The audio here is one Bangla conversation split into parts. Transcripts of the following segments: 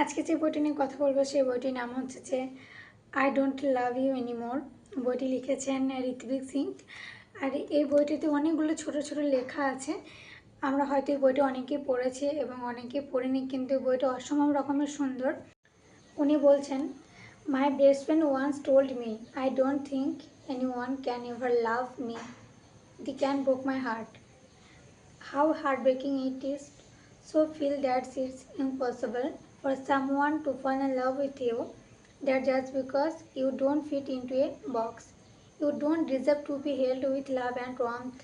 আজকে যে বইটি নিয়ে কথা বলবো সেই বইটির নাম হচ্ছে যে I don't love you anymore. বইটি লিখেছেন ঋত্বিক সিং। আর এই বইটিতে অনেকগুলো ছোট ছোট লেখা আছে। আমরা হয়তো এই বইটা অনেকেই পড়েছি এবং অনেকেই পড়িনি, কিন্তু বইটা অসম্ভব রকমের সুন্দর। উনি বলছেন, my best friend once told me I don't think any one can ever love me, the can broke my heart, how heartbreaking it is so feel that it's impossible for someone to fall in love with you, that just because you don't fit into a box you don't deserve to be held with love and warmth,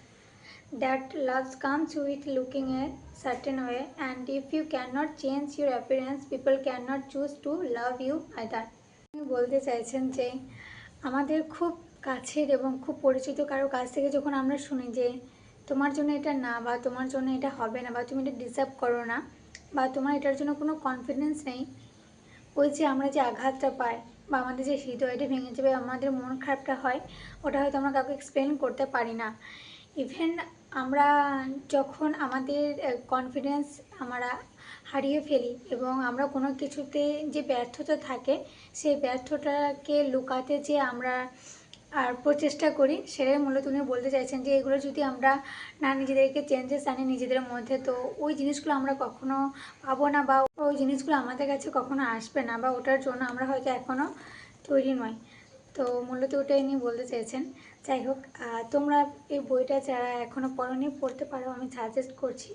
that love comes with looking a certain way, and if you cannot change your appearance people cannot choose to love you either. তিনি বলতে চাইছেন যে আমাদের খুব কাছের এবং খুব পরিচিত কারো কাছ থেকে যখন আমরা শুনি যে তোমার জন্য এটা না, বা তোমার জন্য এটা হবে না, বা তুমি এটা ডিজার্ভ করো না, বা তোমার এটার জন্য কোনো কনফিডেন্স নেই, ওই যে আমরা যে আঘাতটা পাই বা আমাদের যে হৃদয়টা ভেঙে যাবে, আমাদের মন খারাপটা হয়, ওটা হয়তো আমরা কাউকে এক্সপ্লেন করতে পারি না। ইভেন আমরা যখন আমাদের কনফিডেন্স আমরা হারিয়ে ফেলি এবং আমরা কোনো কিছুতে যে ব্যর্থতা থাকে সেই ব্যর্থতাকে লুকাতে যে আমরা আর প্রচেষ্টা করি, সেটাই মূলত উনি বলতে চাইছেন যে এগুলো যদি আমরা না নিজেদেরকে চেঞ্জেস আনি নিজেদের মধ্যে, তো ওই জিনিসগুলো আমরা কখনো পাবো না, বা ওই জিনিসগুলো আমাদের কাছে কখনো আসবে না, বা ওটার জন্য আমরা হয়তো এখনও তৈরি নই। তো মূলত ওটাই নিয়ে বলতে চেয়েছেন। যাই হোক, তোমরা এই বইটা যারা এখনও পড়োনি পড়তে পারো, আমি সাজেস্ট করছি।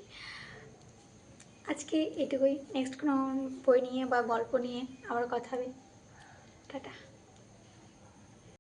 আজকে এটুকুই, নেক্সট কোনো বই নিয়ে বা গল্প নিয়ে আবার কথা হবে। টাটা।